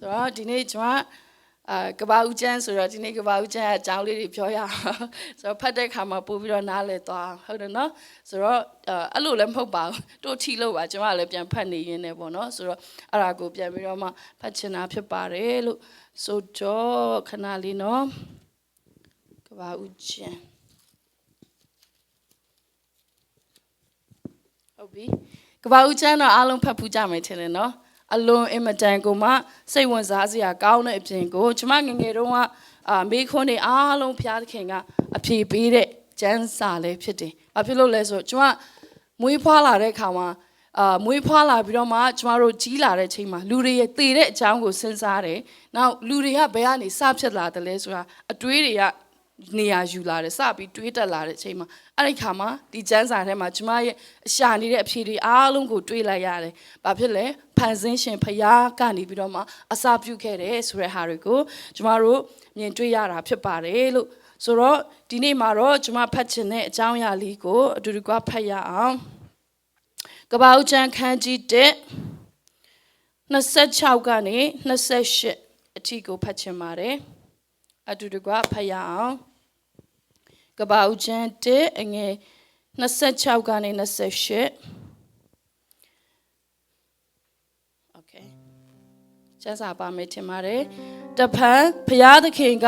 ဆိုတော့ဒီနေ့ကျွန်မကဘာဦးကျန်းဆိုတော့ဒီနေ့ကဘာဦးကျန်းအကြောင်းလေးတွေပြောရအောင်ဆိုတော့ဖတ်တဲ့ခါမှာပို့ပြီးတော့နားလည်သွားဟုတ်တယ်နော်ဆိုတော့အဲ့လိုလည်းမဟုတ်ပါဘူးတို့ထီလို့ပါကျွန်မလည်းပြန်ဖတ်နေရင်းနဲ့ပေါ့နော်ဆိုတော့အဲ့ဒါကိုပြန်ပြီးတော့မှဖတ်ချင်တာဖြစ်ပါတယ်လို့ဆိုတော့ခဏလေးနော်ကဘာဦးကျန်းဟုတ်ပြီကဘာဦးကျန်းတော့အားလုံးဖတ်ဖူးကြမယ်ထင်တယ်နော်အလွန်အင်မတန်ကိုမှစိတ်ဝင်စားစရာကောင်းတဲ့အပြင်ကိုကျမငငယ်တုန်းကမိခွန်းတွေအားလုံးဖျားသခင်ကအဖြေပေးတဲ့ကျမ်းစာလေးဖြစ်တယ်။ဘာဖြစ်လို့လဲဆိုတော့ကျမမွေးဖွားလာတဲ့အခါမှာမွေးဖွားလာပြီးတော့မှကျမတို့ကြီးလာတဲ့ချိန်မှာလူတွေရဲ့တည်တဲ့အကြောင်းကိုစဉ်းစားတယ်။နောက်လူတွေကဘယ်ကနေစဖြစ်လာတယ်လဲဆိုတာအတွေးတွေကနေရာယူလာတယ်စပြီးတွေးတက်လာတဲ့အချိန်မှာအဲ့ဒီခါမှာဒီကျမ်းစာထဲမှာကျမရဲ့အရှာနေတဲ့အဖြေတွေအားလုံးကိုတွေးလိုက်ရတယ်။ဘာဖြစ်လဲဖန်ဆင်းရှင်ဖယားကနေပြီးတော့မှအစာပြုခဲ့တယ်ဆိုတဲ့ဟာတွေကိုကျမတို့မြင်တွေ့ရတာဖြစ်ပါတယ်လို့ဆိုတော့ဒီနေ့မှာတော့ကျမဖတ်ချင်တဲ့အကြောင်းအရာလေးကိုအတူတူကဖတ်ရအောင်။ကဘာဦးကျမ်းခန်းကြီး26ကနေ28အထိကိုဖတ်ချင်ပါတယ်။အတူတူကဖတ်ရအောင်။ကဘာဦးကျမ်း1အငယ်26ကနေ28 Okay ကျမ်းစာပါမယ်ထင်ပါတယ်တဖန်ဘုရားသခင်က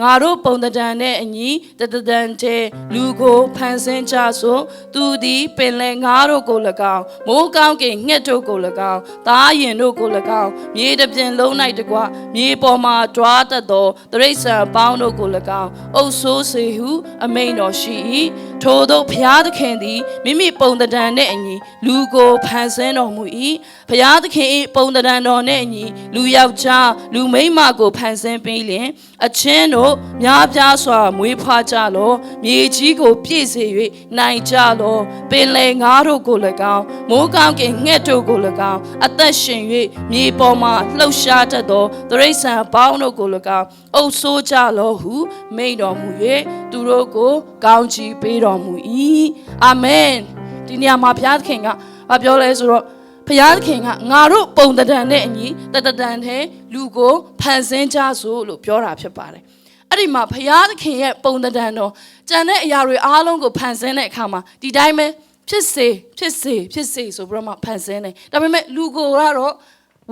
ငါတို့ပုံသဏ္ဍာန်နဲ့အညီတသဏ္ဍာန်တည်းလူကိုဖန်ဆင်းကြဆိုသူသည်ပင်လယ်ငါးတို့ကို၎င်းမိုးကောင်းကင်ငှက်တို့ကို၎င်းသားရင်တို့ကို၎င်းမြေတစ်ပြင်လုံး၌တကွမြေပေါ်မှာတွားတတ်သောတိရစ္ဆာန်ပေါင်းတို့ကို၎င်းအုပ်ဆိုးစေဟုအမိန့်တော်ရှိ၏ထို့သောဘုရားသခင်သည်မိမိပုံသဏ္ဍာန်နဲ့အညီလူကိုဖန်ဆင်းတော်မူ၏ဘုရားသခင်၏ပုံသဏ္ဍာန်တော်နဲ့အညီလူယောက်ျားလူမိန်းမကိုဖန်ဆင်းပြီးလျှင်အချင်းတို့များပြားစွာမွေးဖွားကြလောမြေကြီးကိုပြည့်စေ၍နိုင်ကြလောပင်လယ်ငါးတို့ကို၎င်းမိုးကောင်းကင်ငှက်တို့ကို၎င်းအသက်ရှင်၍မြေပေါ်မှလှုပ်ရှားတတ်သောတိရစ္ဆာန်ပေါင်းတို့ကို၎င်းအုပ်ဆိုးကြလောဟုမိန့်တော်မူ၍သူတို့ကိုကောင်းချီးပေးတော်မူ၏အာမင်ဒီနေရာမှာဘုရားသခင်ကဘာပြောလဲဆိုတော့ဘုရားသခင်ကငါတို့ပုံသဏ္ဍာန်နဲ့အညီတသဏ္ဍာန်ထဲလူကိုဖန်ဆင်းကြဆိုလို့ပြောတာဖြစ်ပါတယ်အဲ့ဒီမှာဘုရားသခင်ရဲ့ပုံသဏ္ဍာန်တော်ကြံတဲ့အရာတွေအားလုံးကိုဖန်ဆင်းတဲ့အခါမှာဒီတိုင်းပဲဖြစ်စေဆိုပြီးတော့မှဖန်ဆင်းတယ်ဒါပေမဲ့လူကိုကတော့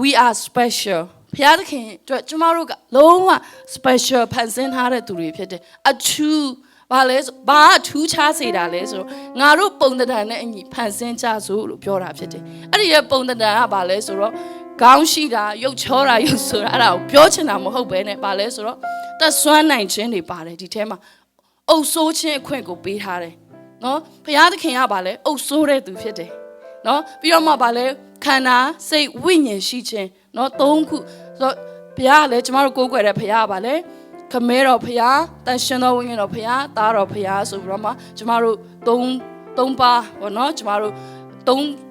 we are special ဘုရားသခင်အတွက်ကျမတို့ကလုံးဝ special ဖန်ဆင်းထားတဲ့သူတွေဖြစ်တယ်အထူးဘာထူးခြားစေတာလဲဆိုတော့ငါတို့ပုံသဏ္ဍာန်နဲ့အညီဖန်ဆင်းကြစို့လို့ပြောတာဖြစ်တယ်အဲ့ဒီရဲ့ပုံသဏ္ဍာန်ကဘာလဲဆိုတော့ခေါင်းရှိတာရုပ်ချောတာရုပ်ဆိုတာအဲ့ဒါကိုပြောချင်တာမဟုတ်ဘဲနဲ့ဘာလဲဆိုတော့သက်စွမ်းနိုင်ခြင်းတွေပါတယ်ဒီထဲမှာအုပ်ဆိုးခြင်းအခွင့်ကိုပေးထားတယ်နော်ဘုရားသခင်ကဘာလဲအုပ်ဆိုးတဲ့သူဖြစ်တယ်နော်ပြီးတော့မှဘာလဲခန္ဓာစိတ်ဝိညာဉ်ရှိခြင်းနော်၃ခုဆိုတော့ဘုရားကလည်းကျမတို့ကိုးကွယ်တဲ့ဘုရားကဘာလဲခမဲတော်ဖျားတန်ရှင်တော်ဝိညာဉ်တော်ဖျားသားတော်ဖျားဆိုပြီးတော့မှကျမတို့၃ပါးပေါ့နော်ကျမတို့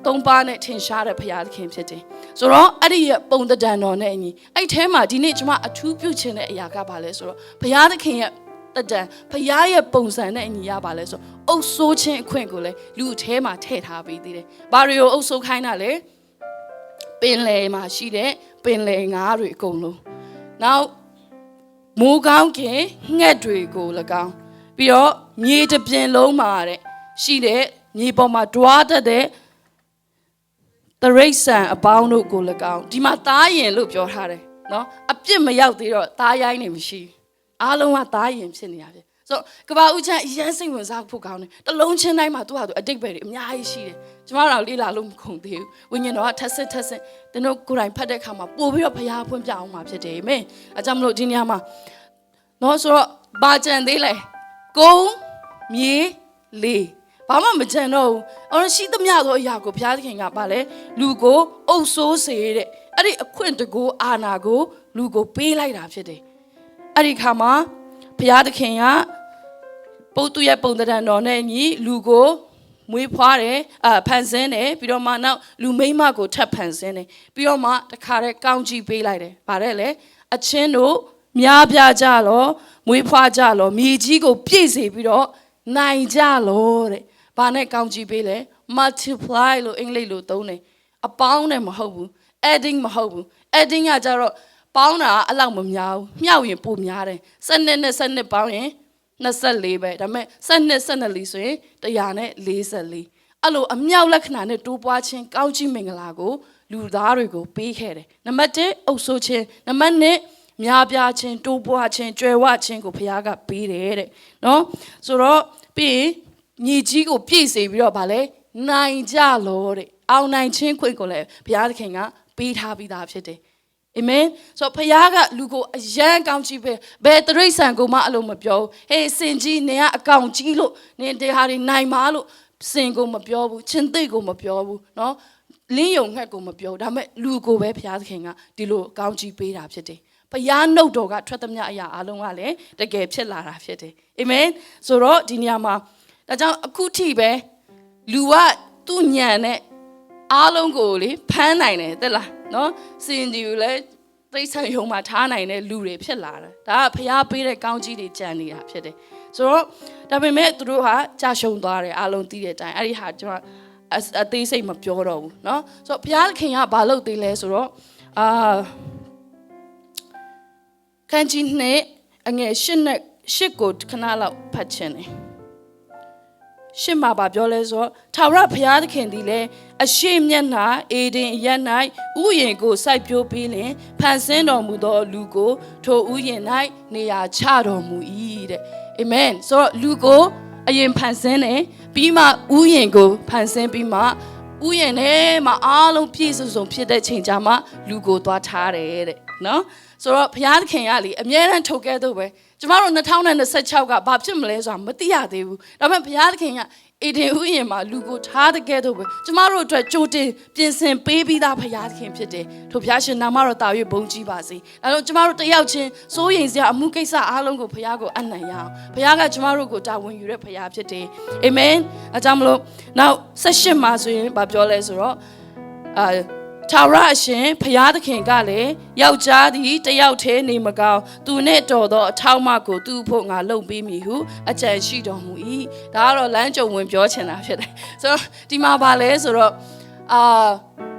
၃ပါးနဲ့ထင်ရှားတဲ့ဖျားသခင်ဖြစ်တယ်ဆိုတော့အဲ့ဒီရဲ့ပုံသဏ္ဍာန်တော်နဲ့အညီအဲ့ထဲမှာဒီနေ့ကျမအထူးပြုချင်တဲ့အရာကဘာလဲဆိုတော့ဖျားသခင်ရဲ့တဏ္ဍာန်ဖျားရဲ့ပုံစံနဲ့အညီရပါလဲဆိုအုပ်ဆိုးခြင်းအခွင့်ကိုလည်းလူအထဲမှာထည့်ထားပေးသေးတယ်ဘာတွေကိုအုပ်ဆိုးခိုင်းတာလဲပင်လယ်မှာရှိတဲ့ပင်လယ်ငါးတွေအကုန်လုံးနောက်မိုးကောင်းကင်ငှက်တွေကို၎င်းပြီးတော့မြေတစ်ပြင်လုံးမှာတဲ့ရှိတဲ့မြေပေါ်မှာတွားတတ်တဲ့တရိษံအပေါင်းတို့ကို၎င်းဒီမှာသားရင်လို့ပြောထားတယ်နော်အပြစ်မရောက်သေးတော့သားရိုင်းနေမရှိအားလုံးကသားရင်ဖြစ်နေတာဖြစ်ဆိုတော့ကဘာဦးချမ်းအရန်စိတ်ဝင်စားဖို့ကောင်းတယ်တလုံးချင်းတိုင်းမှာသူ့ဟာသူအတိတ်ပဲတွေအများကြီးရှိတယ်ကျမတို့လေ့လာလို့မကုန်သေးဘူးဝိညာဉ်တော်ကထက်ဆင့်တင်းတို့ကိုယ်တိုင်ဖတ်တဲ့အခါမှာပို့ပြီးတော့ဘုရားဖွင့်ပြအောင်မှာဖြစ်တယ်အာမင်အဲကြောင့်မလို့ဒီနေရာမှာနော်ဆိုတော့ဘာကြံသေးလဲကုန်းမြေလေဘာမှမကြံတော့ဘူးအော်ရှိသမျှသောအရာကိုဘုရားသခင်ကပါလဲလူကိုအုပ်ဆိုးစေတဲ့အဲ့ဒီအခွင့်တကူအာနာကိုလူကိုပေးလိုက်တာဖြစ်တယ်အဲ့ဒီခါမှာဘုရားသခင်ကပုတ်သူရဲ့ပုံသဏ္ဍာန်တော်နဲ့ညီလူကိုမွေးဖွားတယ်ဖန်ဆင်းတယ်ပြီးတော့မှနောက်လူမိန်းမကိုထပ်ဖန်ဆင်းတယ်ပြီးတော့မှတခါတည်းကောင်းချီးပေးလိုက်တယ်ဗါတဲ့လေအချင်းတို့များပြားကြလောမွေးဖွားကြလောမြေကြီးကိုပြည့်စေပြီးတော့နိုင်ကြလောတဲ့ဘာနဲ့ကောင်းချီးပေးလဲ multiply လို့အင်္ဂလိပ်လိုသုံးတယ်အပေါင်းနဲ့မဟုတ်ဘူး adding မဟုတ်ဘူး adding ကကြတော့ ပေါင်းတာအလောက်မများဘူးမြောက်ရင်ပိုများတယ်12နဲ့12ပေါင်းရင်24ပဲဒါပေမဲ့12လီဆိုရင်144အဲ့လိုအမြောက်လက္ခဏာနဲ့တိုးပွားခြင်းကောင်းကြီးမင်္ဂလာကိုလူသားတွေကိုပေးခဲ့တယ်နံပါတ်1အုပ်ဆိုးခြင်းနံပါတ်2များပြားခြင်းတိုးပွားခြင်းကြွယ်ဝခြင်းကိုဘုရားကပေးတယ်တဲ့နော်ဆိုတော့ပြီးရင်ညီကြီးကိုပြည့်စေပြီးတော့ဗာလဲနိုင်ကြလို့တဲ့အောင်နိုင်ခြင်းခွင့်ကိုလည်းဘုရားသခင်ကပေးထားပြီးသားဖြစ်တယ်အာမင်ဆိုတော့ဘုရားကလူကိုအယံကောင်းကြီးပဲဘယ်တရိษံကိုမှအလိုမပြောဟေးစင်ကြီးနင်ကအကောင်ကြီးလို့နင်တရားတွေနိုင်ပါလို့စင်ကိုမပြောဘူးချင်းသိကိုမပြောဘူးเนาะလင်းယုံငှက်ကိုမပြောဒါပေမဲ့လူကိုပဲဘုရားသခင်ကဒီလိုကောင်းကြီးပေးတာဖြစ်တယ်ဘုရားနှုတ်တော်ကထွက်သမျှအရာအလုံးကလည်းတကယ်ဖြစ်လာတာဖြစ်တယ်အာမင်ဆိုတော့ဒီနေရာမှာဒါကြောင့်အခုထိပဲလူကသူ့ညံနဲ့အားလုံးကိုလေဖမ်းနိုင်တယ်တဲ့လားနော်စင်ကြီးကိုလည်းသိဆန်ယုံမှာထားနိုင်တဲ့လူတွေဖြစ်လာတယ်ဒါကဘုရားပေးတဲ့ကောင်းကြီးတွေကြံနေတာဖြစ်တယ်ဆိုတော့ဒါပေမဲ့သူတို့ဟာကြာရှုံသွားတယ်အားလုံးသိတဲ့အတိုင်းအဲ့ဒီဟာကျွန်တော်အသေးစိတ်မပြောတော့ဘူးเนาะဆိုတော့ဘုရားခင်ကဘာလုပ်သေးလဲဆိုတော့ခန်းကြီးနဲ့အငယ်ရှစ်ကိုခဏလောက်ဖတ်ချင်တယ်ရှစ်မှာပြောလဲဆိုထာဝရဘုရားသခင်သည်လည်းအရှိမျက်နှာအေဒင်ရက်၌ဥယျင်ကိုစိုက်ပျိုးပြီးလင်ဖန်ဆင်းတော်မူသောလူကိုထိုဥယျင်၌နေရာချတော်မူ၏တဲ့အာမင်ဆိုတော့လူကိုအရင်ဖန်ဆင်းတယ်ပြီးမှဥယျင်ကိုဖန်ဆင်းပြီးမှဥယျင်ထဲမှာအားလုံးပြည့်စုံဖြစ်တဲ့ချိန်ကြမှာလူကိုသွားထားတယ်တဲ့နော်ဆိုတော့ဘုရားသခင်ကလေအမြဲတမ်းထုတ်ခဲ့တော့ပဲကျမတို့2026ကဘာဖြစ်မလဲဆိုတာမသိရသေးဘူးဒါပေမဲ့ဘုရားသခင်ကအေဒင်ဥယျာဉ်မှာလူကိုထားတဲ့ကဲတော့ပဲကျမတို့အတွက်ကြိုတင်ပြင်ဆင်ပေးပြီးသားဘုရားသခင်ဖြစ်တယ်ထိုဘုရားရှင်နာမတော်တာ၍ဘုန်းကြီးပါစေအဲတော့ကျမတို့တယောက်ချင်းစိုးရိမ်စရာအမှုကိစ္စအားလုံးကိုဘုရားကိုအနံ့ရအောင်ဘုရားကကျမတို့ကိုတာဝန်ယူတဲ့ဘုရားဖြစ်တယ်အာမင်အဲကြောင့်မလို့နောက်18မှာဆိုရင်ဗာပြောလဲဆိုတော့ထာဝရအရှင်ဘုရားသခင်ကလည်းယောက်ျားသည်တယောက်တည်းနေမကောင်းသူနဲ့တော်သောအထောက်အမကိုသူ့ဖို့ငါလုပ်ပေးမည်ဟုအကြံရှိတော်မူ၏ဒါကတော့လမ်းကြုံဝင်ပြောချင်တာဖြစ်တယ်ဆိုတော့ဒီမှာပါလဲဆိုတော့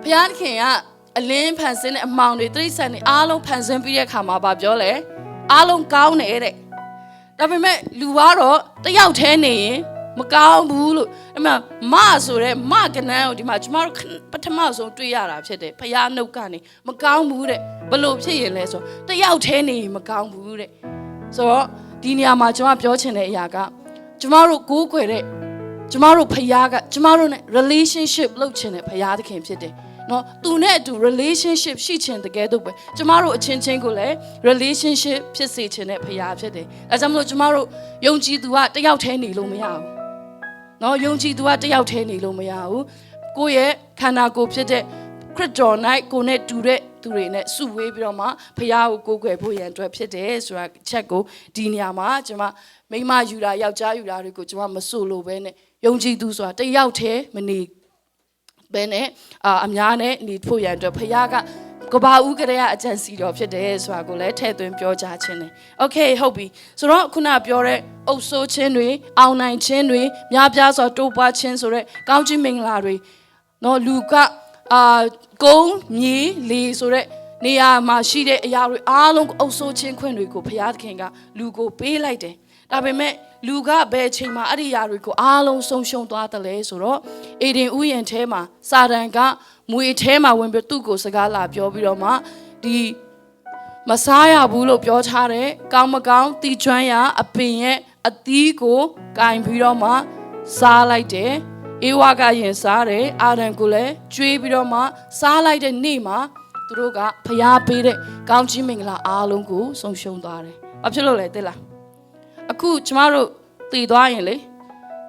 ဘုရားသခင်ကအလင်းဖန်ဆင်းတဲ့အမောင်တွေတိရစ္ဆာန်တွေအားလုံးဖန်ဆင်းပြီးတဲ့အခါမှာပြောလဲအားလုံးကောင်းတယ်တဲ့ဒါပေမဲ့လူကတော့တယောက်တည်းနေရင်မကောင်းဘူးလို့အဲ့မှာမဆိုတဲ့မကနန်းကိုဒီမှာကျမတို့ပထမဆုံးတွေ့ရတာဖြစ်တယ်ဖယားနှုတ်ကနေမကောင်းဘူးတဲ့ဘလို့ဖြစ်ရင်လဲဆိုတယောက်တည်းနေရင်မကောင်းဘူးတဲ့ဆိုတော့ဒီနေရာမှာကျွန်မပြောချင်တဲ့အရာကကျမတို့ကိုးကွယ်တဲ့ကျမတို့ဖယားကကျမတို့နဲ့ relationship လုပ်ချင်တဲ့ဖယားသခင်ဖြစ်တယ်နော်သူနဲ့အတူ relationship ရှိချင်တကယ်တော့ပဲကျမတို့အချင်းချင်းကိုလည်း relationship ဖြစ်စေချင်တဲ့ဖယားဖြစ်တယ်အဲကြောင့်မလို့ကျမတို့ယုံကြည်သူကတယောက်တည်းနေလို့မရဘူးနော်ယုံကြည်သူကတယောက်တည်းနေလို့မရဘူးကိုယ့်ရဲ့ခန္ဓာကိုယ်ဖြစ်တဲ့ခရစ်တော်၌ကိုယ်နဲ့တူတဲ့သူတွေနဲ့စုဝေးပြီးတော့မှဖခင်ကိုကိုးကွယ်ဖို့ရန်အတွက်ဖြစ်တယ်ဆိုတာချက်ကိုဒီနေရာမှာကျွန်မမိန်းမယူတာယောက်ျားယူတာတွေကိုကျွန်မမဆိုလို့ပဲနဲ့ယုံကြည်သူဆိုတာတယောက်တည်းမနေဘဲနဲ့အများနဲ့နေဖို့ရန်အတွက်ဖခင်ကဘာဦးကလေးကအကြံစီတော်ဖြစ်တယ်ဆိုတာကိုလည်းထည့်သွင်းပြောကြားခြင်းတယ်။ Okay ဟုတ်ပြီ။ဆိုတော့ခုနပြောတဲ့အုပ်ဆိုးခြင်းတွေအောင်နိုင်ခြင်းတွေများပြားစွာတိုးပွားခြင်းဆိုတဲ့ကောင်းချီးမင်္ဂလာတွေနော်လူကကုန်းမြေလေဆိုတဲ့နေရာမှာရှိတဲ့အရာတွေအားလုံးအုပ်ဆိုးခြင်းခွင့်တွေကိုဘုရားသခင်ကလူကိုပေးလိုက်တယ်။ဒါပေမဲ့လူကဘယ်အချိန်မှာအဲ့ဒီအရာတွေကိုအားလုံးဆုံးရှုံးသွားတယ်လဲဆိုတော့အေဒင်ဥယျာဉ်ထဲမှာစာတန်ကမွေထဲမှာဝင်ပြီးသူ့ကိုစကားလာပြောပြီးတော့မှဒီမစားရဘူးလို့ပြောထားတယ်ကောင်းမကောင်းတီကျွမ်းရအပင်ရဲ့အသီးကိုကင်ပြီးတော့မှစားလိုက်တယ်အေဝါကရင်စားတယ်အာဒံကိုလည်းကျွေးပြီးတော့မှစားလိုက်တဲ့နေ့မှာသူတို့ကဖျားပေးတဲ့ကောင်းကြီးမင်္ဂလာအားလုံးကိုဆုံးရှုံးသွားတယ်ဘာဖြစ်လို့လဲသိလားအခုကျမတို့တည်သွားရင်လေ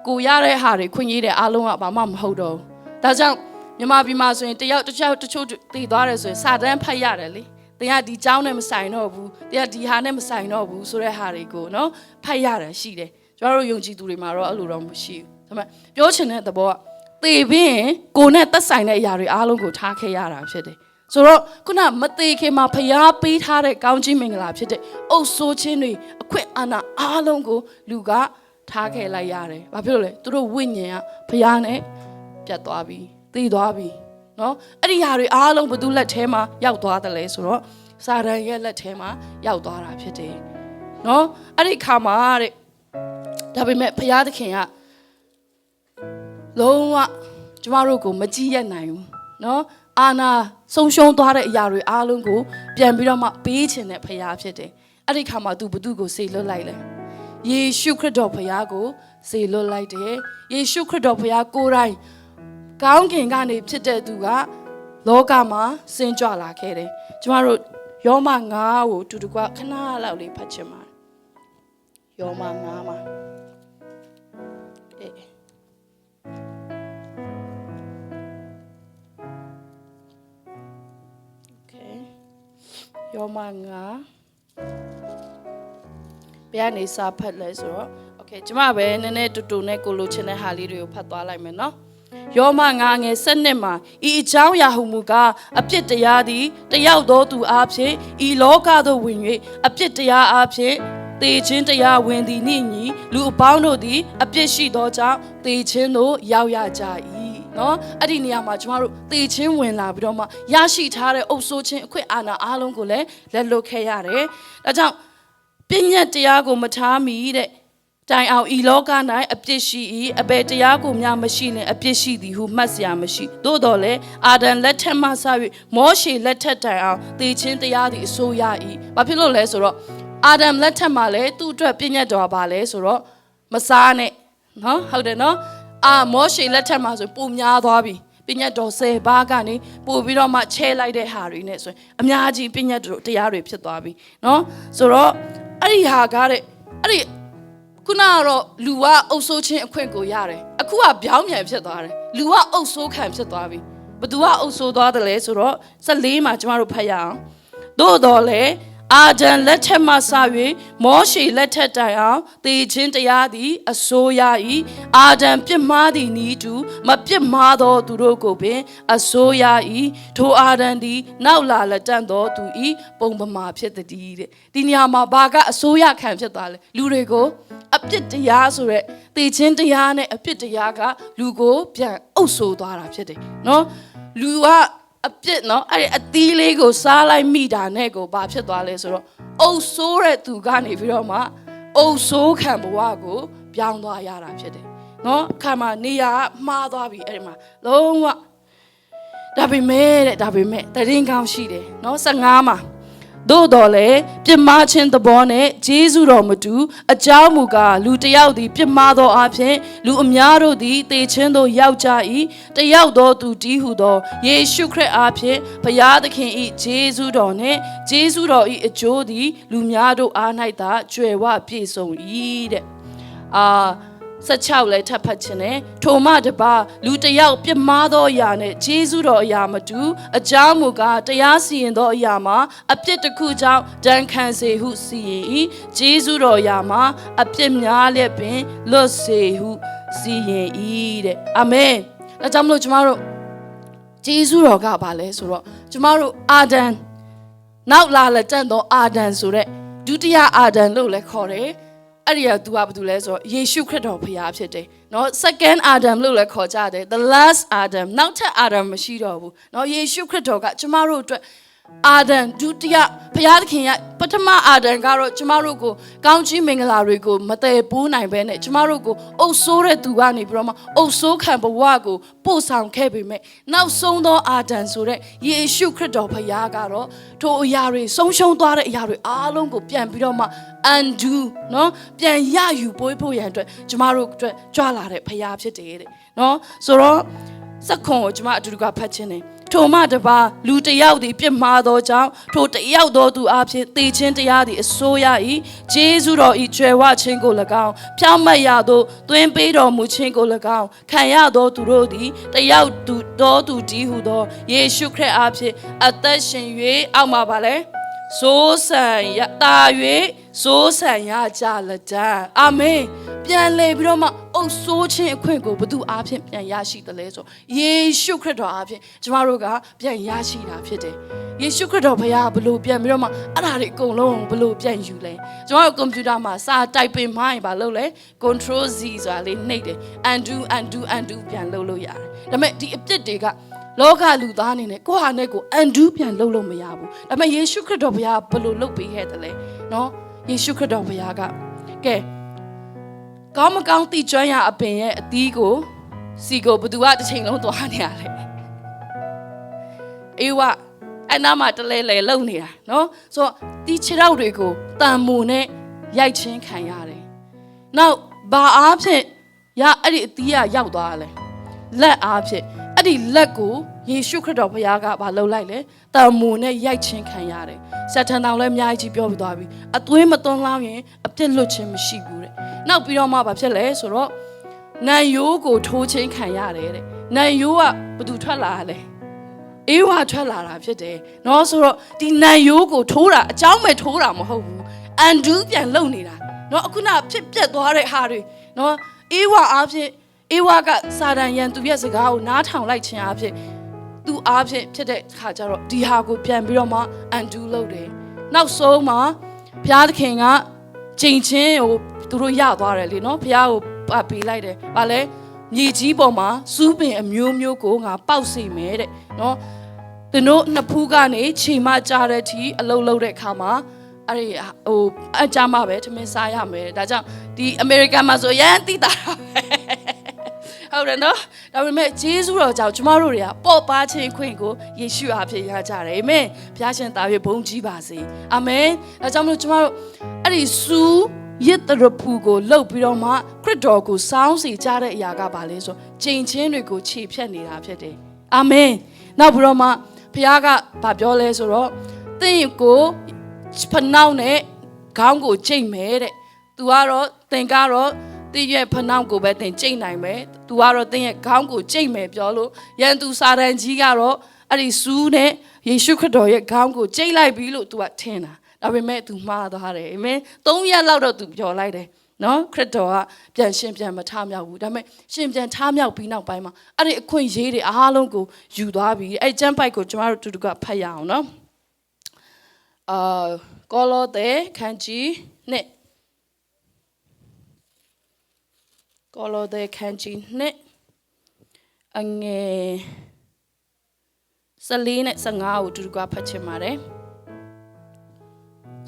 ကိုရတဲ့ဟာတွေခွင့်ရတဲ့အားလုံးကဘာမှမဟုတ်တော့ဘူးဒါကြောင့်မြန်မာပြည်မှာဆိုရင်တချို့တည်သွားတယ်ဆိုရင်စာတန်းဖတ်ရတယ်လေတရားဒီเจ้าနဲ့မဆိုင်တော့ဘူးတရားဒီဟာနဲ့မဆိုင်တော့ဘူးဆိုတဲ့ဟာတွေကိုနော်ဖတ်ရတယ်ရှိတယ်ကျမတို့ယုံကြည်သူတွေမှာတော့အဲ့လိုတော့မရှိဘူးဒါပေမဲ့ပြောချင်တဲ့သဘောကသေပြီးရင်ကိုနဲ့သက်ဆိုင်တဲ့အရာတွေအားလုံးကိုထားခဲ့ရတာဖြစ်တယ်ဆိုတော့ခုနမသေးခင်မှာဖျားပေးထားတဲ့ကောင်းကြီးမင်္ဂလာဖြစ်တဲ့အုပ်ဆိုးခြင်းတွေအခွင့်အာဏာအားလုံးကိုလူကထားခဲ့လိုက်ရတယ်ဘာဖြစ်လို့လဲသူတို့ဝိညာဉ်ကဖျားနဲ့ပြတ်သွားပြီသိသွားပြီနော်အဲ့ဒီဟာတွေအားလုံးဘသူလက်ထဲမှာရောက်သွားတယ်လဲဆိုတော့ စာရန်ရဲ့လက်ထဲမှာရောက်သွားတာဖြစ်တယ်နော်အဲ့ဒီခါမှာတဲ့ဒါပေမဲ့ဘုရားသခင်ကလုံးဝကျမတို့ကိုမကြည့်ရနိုင်ဘူးနော်အာနာဆုံးရှုံးသွားတဲ့အရာတွေအားလုံးကိုပြန်ပြီးတော့မှပေးခြင်းတဲ့ဘုရားဖြစ်တယ်အဲ့ဒီခါမှာ तू ဘသူကိုစေလွတ်လိုက်လဲယေရှုခရစ်တော်ဘုရားကိုစေလွတ်လိုက်တယ်ယေရှုခရစ်တော်ဘုရားကိုယ်တိုင်ကောင်းကင်ကနေဖြစ်တဲ့သူကလောကမှာဆင်းကြွလာခဲ့တယ်ကျမတို့ယောမ9ကိုတူတကွခဏလောက်လေးဖတ်ချင်ပါတယ်ယောမ9မှာယောမ9ဘယ်ကနေစာဖတ်လဲဆိုတော့โอเคကျမပဲနည်းနည်းတူတူနဲ့ကိုလိုချင်တဲ့ဟာလေးတွေကိုဖတ်သွားလိုက်မယ်နော်ယောမ9ငယ်7မှာဤအကြောင်းအရာဟုမူကားအပြစ်တရားသည်တယောက်သောသူအားဖြင့်ဤလောကသို့ဝင်၍အပြစ်တရားအားဖြင့်သေခြင်းတရားဝင်သည်နှင့်ညီလူအပေါင်းတို့သည်အပြစ်ရှိသောကြောင့်သေခြင်းသို့ရောက်ရကြ၏နော်အဲ့ဒီနေရာမှာကျမတို့သေခြင်းဝင်လာပြီးတော့မှရရှိထားတဲ့အုပ်စိုးခြင်းအခွင့်အာဏာအားလုံးကိုလည်းလက်လွတ်ခဲ့ရတယ်။ဒါကြောင့်ပြည့်ညတ်တရားကိုမထားမီတဲ့တိုင်အောင်ဤလောက၌အပြစ်ရှိ၏အဘယ်တရားကိုများမရှိနဲ့အပြစ်ရှိသည်ဟုမှတ်စရာမရှိသို့တော်လည်းအာဒံလက်ထက်မှစ၍မောရှေလက်ထက်တိုင်အောင်သေခြင်းတရားသည်အစိုးရ၏။ဘာဖြစ်လို့လဲဆိုတော့အာဒံလက်ထက်မှာလည်းသူ့အတွက်ပြည့်ညတ်တော်ပါလဲဆိုတော့မစားနဲ့နော်ဟုတ်တယ်နော်မောရှေလက်ထက်မှာဆိုပုံများသွားပြီပညတ်တော်10ပါးကနေပို့ပြီးတော့မှချဲလိုက်တဲ့ဟာတွေနဲ့ဆိုရင်အများကြီးပညတ်တော်တရားတွေဖြစ်သွားပြီเนาะဆိုတော့အဲ့ဒီဟာကားတဲ့အဲ့ဒီခုနကတော့လူကအုပ်ဆိုးခြင်းအခွင့်ကိုရတယ်အခုကပြောင်းပြန်ဖြစ်သွားတယ်လူကအုပ်ဆိုးခံဖြစ်သွားပြီဘသူကအုပ်ဆိုးသွားတယ်လဲဆိုတော့14မှာကျမတို့ဖတ်ရအောင်သို့တော်လည်းအာဒံလက်ထက်မှစ၍မောရှေလက်ထက်တိုင်အောင်သေခြင်းတရားသည်အစိုးရ၏အာဒံပြစ်မှားသည်နီးတူမပြစ်မှားသောသူတို့ကိုပင်အစိုးရ၏ထိုအာဒံသည်နောက်လာလက်တန့်သောသူ၏ပုံပမာဖြစ်သည်တဲ့ဒီနေရာမှာဘာကအစိုးရခံဖြစ်သွားလဲလူတွေကိုအပြစ်တရားဆိုရက်သေခြင်းတရားနဲ့အပြစ်တရားကလူကိုပြန်အုပ်ဆိုးသွားတာဖြစ်တယ်နော်လူကအပြစ်နော်အဲ့ဒီအသီးလေးကိုစားလိုက်မိတာနဲ့ကိုဘာဖြစ်သွားလဲဆိုတော့အုပ်ဆိုးတဲ့သူကနေပြီးတော့မှအုပ်ဆိုးခံဘဝကိုပြောင်းသွားရတာဖြစ်တယ်နော်အခါမှာနေရာမှားသွားပြီအဲ့ဒီမှာလုံးဝဒါပေမဲ့တရင်ကောင်းရှိတယ်နော်15မှာသို့တော်လည်းပြစ်မှားခြင်းသဘောနဲ့ဂျေဇုတော်မတူအကြောင်းမူကားလူတစ်ယောက်သည်ပြစ်မှားသောအဖြစ်လူအများတို့သည်သေခြင်းသို့ရောက်ကြ၏တယောက်သောသူတည်းဟုသောယေရှုခရစ်အားဖြင့်ဘုရားသခင်၏ဂျေဇုတော်နှင့်ဂျေဇုတော်၏အကျိုးသည်လူများတို့အား၌သာကြွယ်ဝပြည့်စုံ၏တဲ့16လဲထပ်ဖတ်ခြင်းနဲ့ထိုမှတပါလူတစ်ယောက်ပြစ်မှားသောအရာနဲ့ဂျေဇုတော်အရာမတူအကြောင်းမူကားတရားစီရင်သောအရာမှာအပြစ်တစ်ခုကြောင့်ဒဏ်ခံစေဟုစီရင်၏ဂျေဇုတော်အရာမှာအပြစ်များလျက်ပင်လွတ်စေဟုစီရင်၏တဲ့အာမင်ဒါကြောင့်မလို့ကျမတို့ဂျေဇုတော်ကဘာလဲဆိုတော့ကျမတို့အာဒံနောက်လာလက်တန့်သောအာဒံဆိုတဲ့ဒုတိယအာဒံလို့လည်းခေါ်တယ်အဲ့ဒီကသူကဘာတူလဲဆိုတော့ယေရှုခရစ်တော်ဖခင်ဖြစ်တယ်เนาะ second Adam လို့လည်းခေါ်ကြတယ် the last Adam နောက်ထပ် Adam မရှိတော့ဘူးเนาะယေရှုခရစ်တော်ကကျမတို့အတွက်အာဒံဒုတိယဘုရားသခင်ကပထမအာဒံကတော့ကျမတို့ကိုကောင်းချီးမင်္ဂလာတွေကိုမတည်ပိုးနိုင်ဘဲနဲ့ကျမတို့ကိုအုပ်ဆိုးတဲ့သူကနေပြီးတော့မှအုပ်ဆိုးခံဘဝကိုပို့ဆောင်ခဲ့ပေမဲ့နောက်ဆုံးသောအာဒံဆိုတဲ့ယေရှုခရစ်တော်ဘုရားကတော့ထိုအရာတွေဆုံးရှုံးသွားတဲ့အရာတွေအားလုံးကိုပြန်ပြီးတော့မှ undo เนาะပြန်ရယူပိုးဖို့ရန်အတွက်ကျမတို့အတွက်ကြွလာတဲ့ဘုရားဖြစ်တယ်တဲ့เนาะဆိုတော့စက္ခုံကိုကျမအတူတူကဖတ်ခြင်းနေထိုမှတပါလူတစ်ယောက်သည်ပြစ်မှားသောကြောင့်ထိုတစ်ယောက်သောသူအဖြစ်သေခြင်းတရားသည်အစိုးရ၏ဂျေဇုတော်၏ကျွယ်ဝခြင်းကို၎င်းဖြောင့်မတ်ရသောသွင်းပေးတော်မူခြင်းကို၎င်းခံရသောသူတို့သည်တစ်ယောက်သောသူတည်းဟုသောယေရှုခရစ်အဖြစ်အသက်ရှင်၍အောက်မှာပါလဲစိုးစံရတာ၍စိုးစံရကြလက်တံအာမင်ပြန်လေပြီးတော့မှအုပ်ဆိုးခြင်းအခွင့်ကိုဘုသူအားဖြင့်ပြန်ရရှိတယ်လဲဆိုယေရှုခရစ်တော်အားဖြင့်ကျမတို့ကပြန်ရရှိတာဖြစ်တယ်ယေရှုခရစ်တော်ဘုရားဘလို့ပြန်ပြီးတော့မှအဲ့ဒါတွေအကုန်လုံးဘလို့ပြန်ယူလဲကျမတို့ကွန်ပျူတာမှာစာတိုက်ပင်မှရင်ဘာလုပ်လဲ control Z ဆိုတာလေးနှိပ်တယ် undo ပြန်လုပ်လို့ရတယ်ဒါပေမဲ့ဒီအပြစ်တွေက လောကလူသားအနေနဲ့ကိုဟာနဲ့ကိုအန်ဒူးပြန်လှုပ်လို့မရဘူးဒါပေမဲ့ယေရှုခရစ်တော်ဘုရားဘယ်လိုလှုပ်ပေးခဲ့တယ်လဲနော်ယေရှုခရစ်တော်ဘုရားကကဲကောင်းမကောင်းသိကျွမ်းရအပင်ရဲ့အသီးကိုစီကိုဘသူကတစ်ချိန်လုံးသွားနေရလဲအေးဝအဲ့နာမှာတလဲလဲလုံနေတာနော်ဆိုတော့ဒီခြေထောက်တွေကိုတန်မူနဲ့ရိုက်ချင်းခံရတယ်နောက်ဘာအားဖြင့်အဲ့ဒီအသီးကရောက်သွားလဲလက်အားဖြင့်အဲ့ဒီလက်ကိုယေရှုခရစ်တော်ဘုရားကဘာလုပ်လိုက်လဲတန်မူနဲ့ရိုက်ချင်းခံရတယ်စက်ထန်တောင်လည်းအများကြီးပြောပြသွားပြီအသွေးမသွန်းလောင်းရင်အပြစ်လွတ်ခြင်းမရှိဘူးတဲ့နောက်ပြီးတော့မှဘာဖြစ်လဲဆိုတော့နံရိုးကိုထိုးချင်းခံရတယ်တဲ့နံရိုးကဘယ်သူထွက်လာလဲအေးဝါထွက်လာတာဖြစ်တယ်เนาะဆိုတော့ဒီနံရိုးကိုထိုးတာအကြောင်းမဲ့ထိုးတာမဟုတ်ဘူးအန်ဒူးပြန်လုံနေတာเนาะအခုနဖြစ်ပြက်သွားတဲ့ဟာတွေเนาะအေးဝါအားဖြင့်အေးဝါကစာတန်ရန်သူရဲ့စကားကိုနားထောင်လိုက်ခြင်းအားဖြင့်သူအားဖြင့်ဖြစ်တဲ့ခါကျတော့ဒီဟာကိုပြန်ပြီးတော့မှအန်ဒူးလုပ်တယ်နောက်ဆုံးမှာဘုရားသခင်ကချိန်ချင်းကိုသူတို့ရသွားတယ်လေเนาะဘုရားကိုပတ်ပေးလိုက်တယ်ဗာလဲမြေကြီးပေါ်မှာစူးပင်အမျိုးမျိုးကိုငါပေါက်စီမယ်တဲ့နော်သူတို့နှစ်ဖူးကနေချိန်မကြတဲ့အထိအလုံးလုံးတဲ့အခါမှာအဲ့ဒီအကြမှာပဲထမင်းစားရမယ်ဒါကြောင့်ဒီအမေရိကန်မှာဆိုရန်တိတာဟုတ်တယ်နော်ဒါပေမဲ့ဂျေဇုတော်ကြောင့်ကျမတို့တွေကပေါ့ပါခြင်းခွင့်ကိုယေရှုအားဖြင့်ရကြတယ်အာမင်ဘုရားရှင်သားရဲ့ဘုန်းကြီးပါစေအာမင်ဒါကြောင့်မလို့ကျမတို့အဲ့ဒီစူးရစ်တရဖူကိုလှုပ်ပြီးတော့မှခရစ်တော်ကိုစောင်းစီကြတဲ့အရာကဘာလဲဆိုဂျိန်ချင်းတွေကိုခြေဖြတ်နေတာဖြစ်တယ်အာမင်နောက်ပြီးတော့မှဘုရားကဘာပြောလဲဆိုတော့သင်ကိုဖနှောင်းနဲ့ခေါင်းကိုကြိတ်မယ်တဲ့သူကတော့သင်ကတော့သင်ရဲ့ဖနှောင်းကိုပဲသင်ကြိတ်နိုင်မယ်သူကတော့သင်ရဲ့ခေါင်းကိုကြိတ်မယ်ပြောလို့ရန်သူစာတန်ကြီးကတော့အဲ့ဒီစူးနဲ့ယေရှုခရစ်တော်ရဲ့ခေါင်းကိုကြိတ်လိုက်ပြီလို့သူကထင်တာဒါပေမဲ့ तू မှားသွားတယ်အာမင်3ရက်လောက်တော့ तू ပြောလိုက်တယ်နော်ခရစ်တော်ကပြန်ရှင်ပြန်မထမြောက်ဘူးဒါပေမဲ့ရှင်ပြန်ထမြောက်ပြီးနောက်ပိုင်းမှာအဲ့ဒီအခွင့်အရေးတွေအားလုံးကိုယူသွားပြီအဲ့ကျမ်းပိုက်ကိုကျမတို့တူတူကဖတ်ရအောင်နော်ကောလောသဲခန်းကြီးနဲ့ကောလောသဲခန်းကြီးနဲ့အငယ်14နဲ့15ကိုတူတူကဖတ်ချင်ပါတယ်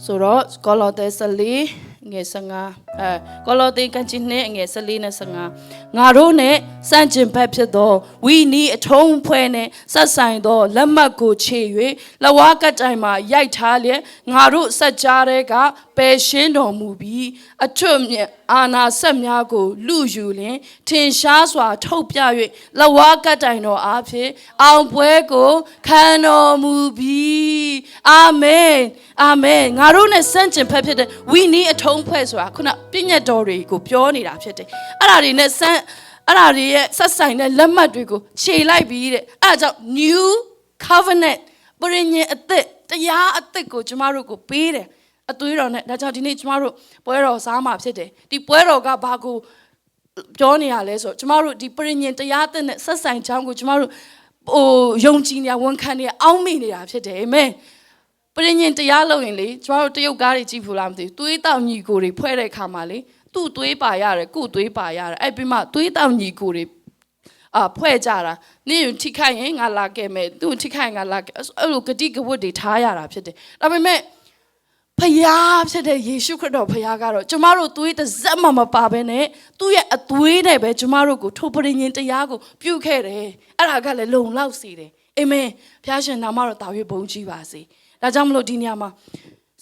ဆိုတော့ကောလောသဲ14ငယ်15ကောလောသဲကကြီးနဲ့ငယ်14နဲ့15ငါတို့နဲ့စန့်ကျင်ဘက်ဖြစ်သောဝီနီအထုံးဖွဲ့နဲ့ဆက်ဆိုင်သောလက်မှတ်ကိုခြေ၍လဝါကတိုင်မှာရိုက်ထားလျက်ငါတို့စက်ကြားတဲ့ကပယ်ရှင်းတော်မူပြီးအထွတ်မြတ်အာနာဆက်များကိုလူယူလင်ထင်ရှားစွာထုတ်ပြ၍လဝါကတိုင်တော်အားဖြင့်အောင်ပွဲကိုခံတော်မူပြီးအာမင်အာမင်ငါတို့နဲ့စန့်ကျင်ဘက်ဖြစ်တဲ့ဝီနီအထုံးဖွဲ့ဆိုတာခုနပြည့်ညတ်တော်တွေကိုပြောနေတာဖြစ်တယ်အဲ့ဒါတွေနဲ့အဲ့ဒါတွေရဲ့ဆက်ဆိုင်တဲ့လက်မှတ်တွေကိုခြေလိုက်ပြီးတဲ့အဲ့ဒါကြောင့် new covenant ပရိညင်အသစ်တရားအသစ်ကိုကျမတို့ကိုပေးတယ်အသွေးတော်နဲ့ဒါကြောင့်ဒီနေ့ကျမတို့ပွဲတော်စားမှာဖြစ်တယ်ဒီပွဲတော်ကဘာကိုပြောနေရလဲဆိုတော့ကျမတို့ဒီပရိညင်တရားအသစ်နဲ့ဆက်ဆိုင်ကြောင်းကိုကျမတို့ယုံကြည်နေဝန်ခံနေအောက်မေ့နေတာဖြစ်တယ်အာမင်ပရိညင်တရားလုပ်ရင်လေကျမတို့တရုတ်ကားတွေကြည့်ဖို့လားမသိဘူးသွေးတောင်ညီကိုတွေဖွဲ့တဲ့အခါမှာလေသူ့သွေးပါရတယ်ကို့သွေးပါရတယ်အဲ့ပြီးမှသွေးတောင်ညီကိုတွေဖွဲ့ကြတာနင့်ထိခိုက်ရင်ငါလာခဲ့မယ်သူ့ထိခိုက်ငါလာခဲ့အဲ့လိုဂတိကဝတ်တွေထားရတာဖြစ်တယ်ဒါပေမဲ့ဖယားဖြစ်တဲ့ယေရှုခရစ်တော်ဖယားကတော့ကျမတို့သွေးတစ်စက်မှမပါဘဲနဲ့သူ့ရဲ့အသွေးနဲ့ပဲကျမတို့ကိုထိုပရိညင်တရားကိုပြုခဲ့တယ်အဲ့ဒါကလည်းလုံလောက်စေတယ်အာမင်ဘုရားရှင်နာမတော်တာ၍ဘုန်းကြီးပါစေဒါကြောင့်မလို့ဒီနေရာမှာ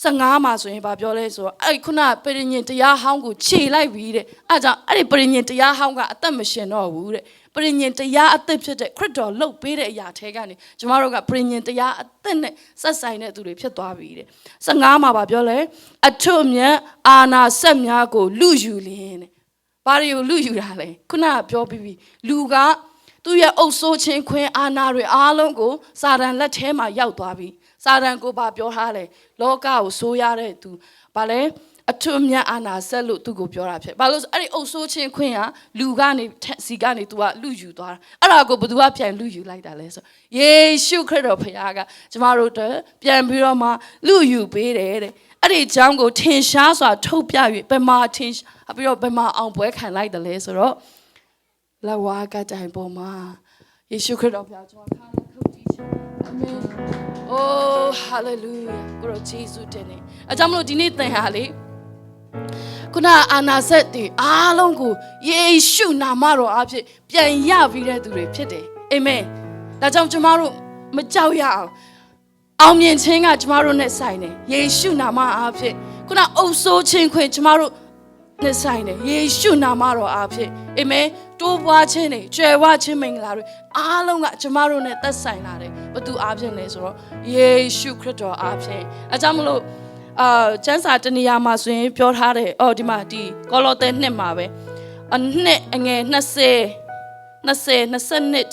15မှာဆိုရင်ဗာပြောလဲဆိုတော့အဲ့ခုနပရိညင်တရားဟောင်းကိုခြေလိုက်ပြီးတဲ့အဲ့ကြောင့်အဲ့ဒီပရိညင်တရားဟောင်းကအသက်မရှင်တော့ဘူးတဲ့ပရိညင်တရားအသက်ဖြစ်တဲ့ခရစ်တော်လှုပ်ပေးတဲ့အရာထဲကနေကျမတို့ကပရိညင်တရားအသက်နဲ့ဆက်ဆိုင်တဲ့သူတွေဖြစ်သွားပြီတဲ့15မှာဗာပြောလဲအထွတ်မြတ်အာနာဆက်များကိုလူယူလင်းတဲ့ဘာတွေကိုလူယူတာလဲခုနကပြောပြီးပြီလူကသူ့ရဲ့အုပ်ဆိုးခြင်းခွင့်အာဏာတွေအားလုံးကိုစာတန်လက်ထဲမှာရောက်သွားပြီစာတန်ကိုဘာပြောထားလဲလောကကိုဆိုးရတဲ့သူဘာလဲအထွတ်မြတ်အာဏာဆက်လို့သူ့ကိုပြောတာဖြစ်ဘာလို့အဲ့ဒီအုပ်ဆိုးခြင်းခွင့်ကလူကနေစီကနေ तू ကလူယူသွားတာအဲ့ဒါကိုဘယ်သူကပြန်လူယူလိုက်တာလဲဆိုယေရှုခရစ်တော်ဖခင်ကကျမတို့တို့ပြန်ပြီးတော့မှလူယူပေးတယ်တဲ့အဲ့ဒီအကြောင်းကိုထင်ရှားစွာထုတ်ပြ၍ဘယ်မှာထင်ပြီးတော့ဘယ်မှာအောင်ပွဲခံလိုက်တယ်လဲဆိုတော့လဝါကတိုင်ပေါ်မှာ ယေရှုခရစ်တော်ဖခင်ကျွန်တော်ခါလက်ခုပ်တီးချင်အာမင်အိုးဟာလေလုယာကိုရောယေရှုတင်နေအကြောင်းမလို့ဒီနေ့သင်ဟာလေခုနအာနာဆက်တွေအားလုံးကိုယေရှုနာမတော်အဖြစ်ပြန်ရပြီးတဲ့သူတွေဖြစ်တယ်အာမင်ဒါကြောင့်ကျွန်တော်တို့မကြောက်ရအောင်မြင်ခြင်းကကျွန်တော်တို့နဲ့ဆိုင်တယ်ယေရှုနာမအဖြစ်ခုနအုပ်ဆိုးခြင်းခွင့်ကျွန်တော်တို့နဲ့ဆိုင်တယ်ယေရှုနာမတော်အဖြစ်အာမင်တိုးပွားခြင်းတွေကျွယ်ဝခြင်းမင်္ဂလာတွေအားလုံးကကျွန်တော်တို့နဲ့သက်ဆိုင်လာတယ်ဘသူအဖြစ်လဲဆိုတော့ယေရှုခရစ်တော်အဖြစ်အကြောင်းမလို့ကျမ်းစာတနေရာမှာဆိုရင်ပြောထားတယ်ဒီမှာဒီကောလောသဲနှစ်မှာပဲနှစ်အငယ်20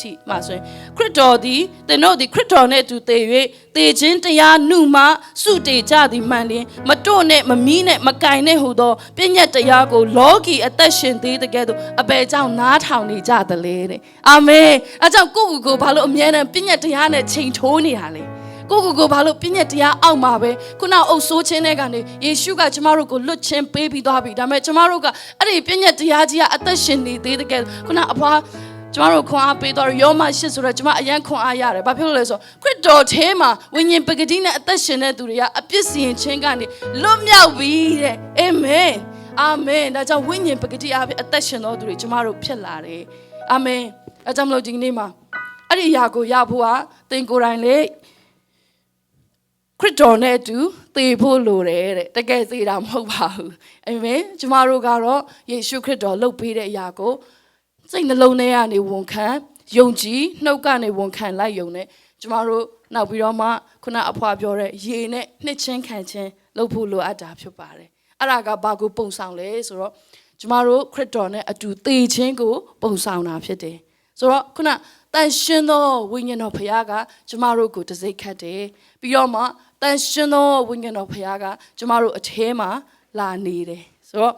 ထိမှာဆိုရင်ခရစ်တော်သည်သင်တို့သည်ခရစ်တော်နဲ့အတူတည်၍တည်ခြင်းတရားနှုမှစုတည်ကြသည်မှန်လျင်မတို့နဲ့မမီးနဲ့မကင်နဲ့ဟူသောပြည့်ညတ်တရားကိုလောကီအသက်ရှင်သေးတဲ့ကဲ့သို့အဘယ်ကြောင့်နားထောင်နေကြသလဲတဲ့အာမင်အဲကြောင့်ကိုယ့်ကိုယ်ဘာလို့အမြဲတမ်းပြည့်ညတ်တရားနဲ့ချိန်ထိုးနေတာလဲကိုဘာလို့ပြည့်ညက်တရားအောက်မှာပဲခုနအုပ်ဆိုးခြင်းတဲ့ကနေယေရှုကကျမတို့ကိုလွတ်ချင်းပေးပြီးသွားပြီဒါပေမဲ့ကျမတို့ကအဲ့ဒီပြည့်ညက်တရားကြီးကအသက်ရှင်နေသေးတဲ့ကဲခုနအဖွားကျမတို့ခွန်အားပေးတော့ယောမ8ဆိုတော့ကျမအရန်ခွန်အားရတယ်ဘာဖြစ်လို့လဲဆိုခရစ်တော်ထဲမှာဝိညာဉ်ပဂတိနဲ့အသက်ရှင်တဲ့သူတွေကအပြစ်စီရင်ခြင်းကနေလွတ်မြောက်ပြီတဲ့အာမင်အာမင်ဒါကြောင့်ဝိညာဉ်ပဂတိအဖြစ်အသက်ရှင်တော်သူတွေကျမတို့ဖြစ်လာတယ်အာမင်အဲကြောင့်မလို့ဒီနေ့မှာအဲ့ဒီအရာကိုရဖို့ဟာသင်ကိုယ်တိုင်လေခရစ်တော်နဲ့အတူသေဖို့လိုတယ်တဲ့တကယ်သေတာမဟုတ်ပါဘူးအာမင်ကျမတို့ကတော့ယေရှုခရစ်တော်လုပ်ပေးတဲ့အရာကိုစိတ်နှလုံးထဲကနေဝန်ခံယုံကြည်နှုတ်ကနေဝန်ခံလိုက်ယုံနဲ့ကျမတို့နောက်ပြီးတော့မှခုနအဖွာပြောတဲ့ရေနဲ့နှစ်ချင်းခံချင်းလုပ်ဖို့လိုအပ်တာဖြစ်ပါတယ်အဲ့ဒါကဘာကိုပုံဆောင်လဲဆိုတော့ကျမတို့ခရစ်တော်နဲ့အတူသေခြင်းကိုပုံဆောင်တာဖြစ်တယ်ဆိုတော့ခုနတန်ရှင်သောဝိညာဉ်တော်ဖခင်ကကျမတို့ကိုတစိမ့်ခတ်တယ်ပြီးတော့မှတန်ရှင်သောဝိညာဉ်တော်ဖခင်ကကျမတို့အထဲမှာလာနေတယ်ဆိုတော့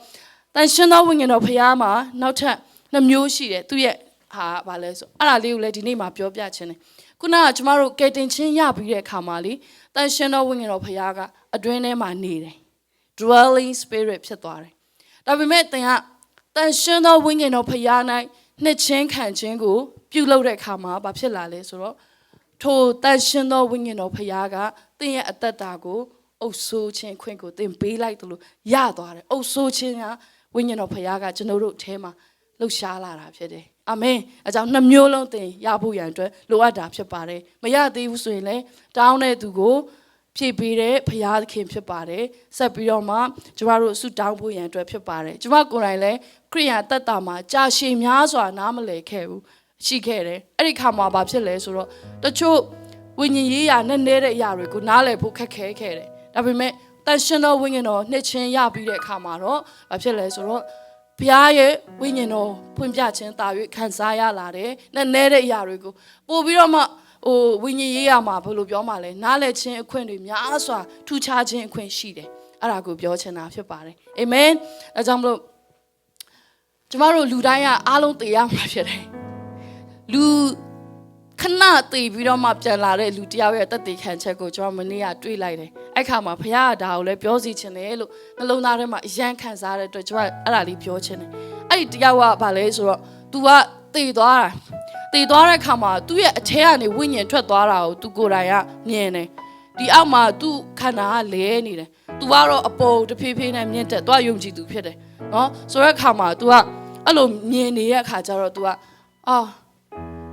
တန်ရှင်သောဝိညာဉ်တော်ဖခင်မှာနောက်ထပ်2မျိုးရှိတယ်သူရဲ့ဟာဗာလဲဆိုအဲ့ဒါလေးကိုလည်းဒီနေ့မှာပြောပြခြင်းတယ်ခုနကကျမတို့ကယ်တင်ခြင်းရပြီးတဲ့အခါမှာလေတန်ရှင်သောဝိညာဉ်တော်ဖခင်ကအတွင်းထဲမှာနေတယ် dwelling spirit ဖြစ်သွားတယ်ဒါပေမဲ့သင်ကတန်ရှင်သောဝိညာဉ်တော်ဖခင်၌နှစ်ချင်းခံခြင်းကိုပြုလုပ်တဲ့အခါမှာဘာဖြစ်လာလဲဆိုတော့ထိုတန်ရှင်သောဝိညာဉ်တော်ဖခင်ကသင်ရဲ့အသက်တာကိုအုပ်ဆိုးခြင်းခွင့်ကိုသင်ပေးလိုက်တယ်လို့ရသွားတယ်အုပ်ဆိုးခြင်းကဝိညာဉ်တော်ဖခင်ကကျွန်တော်တို့အထဲမှာလှုပ်ရှားလာတာဖြစ်တယ်အာမင်အကြောင်း2မျိုးလုံးသင်ရဖို့ရန်အတွက်လိုအပ်တာဖြစ်ပါတယ်မရသေးဘူးဆိုရင်လည်းတောင်းတဲ့သူကိုဖြည့်ပေးတဲ့ဘုရားသခင်ဖြစ်ပါတယ်ဆက်ပြီးတော့မှကျမတို့ဆုတောင်းဖို့ရန်အတွက်ဖြစ်ပါတယ်ကျမကိုယ်တိုင်လည်းခရိယာတက်တာမှာကြာရှည်များစွာနားမလည်ခဲ့ဘူးရှိခဲ့တယ်အဲ့ဒီခါမှာဘာဖြစ်လဲဆိုတော့တချို့ဝိညာဉ်ရေးရာနဲ့နေတဲ့အရာတွေကိုနားလည်ဖို့ခက်ခဲခဲ့တယ်ဒါပေမဲ့တန်ရှင်သောဝိညာဉ်တော်နှစ်ချင်းရပြီးတဲ့အခါမှာတော့ဘာဖြစ်လဲဆိုတော့ဘုရားရဲ့ဝိညာဉ်တော်ဖွင့်ပြခြင်းတာ၍ခံစားရလာတယ်နဲ့နေတဲ့အရာတွေကိုပို့ပြီးတော့မှဝိညာဉ်ရေးရာမှာဘယ်လိုပြောမှလဲနားလည်ခြင်းအခွင့်တွေများစွာထူခြားခြင်းအခွင့်ရှိတယ်အဲ့ဒါကိုပြောချင်တာဖြစ်ပါတယ်အာမင်အဲကြောင့်မလို့ကျမတို့လူတိုင်းကအားလုံးသိရမှာဖြစ်တယ်လူခဏသိပြီးတော့မှပြန်လာတဲ့လူတယောက်ရဲ့တက်တည်ခံချက်ကိုကျွန်တော်မနေ့ကတွေးလိုက်တယ်အဲ့ခါမှာဘုရားကဒါကိုလည်းပြောစီချင်တယ်လို့နှလုံးသားထဲမှာအယံခံစားတဲ့အတွက်ကျွန်တော်အဲ့ဒါလေးပြောချင်တယ်အဲ့ဒီတယောက်ကဘာလဲဆိုတော့ तू ကသိသွားတဲ့ခါမှာသူ့ရဲ့အထဲကနေဝိညာဉ်ထွက်သွားတာကို तू ကိုယ်တိုင်ကမြင်တယ်ဒီအောက်မှာ तू ခန္ဓာကလဲနေတယ် तू ကတော့အပေါ်တဖြည်းဖြည်းနဲ့မြင့်တက်သွားယုံကြည်သူဖြစ်တယ်နော်ဆိုတဲ့ခါမှာ तू ကအဲ့လိုမြင်နေတဲ့အခါကျတော့ तू က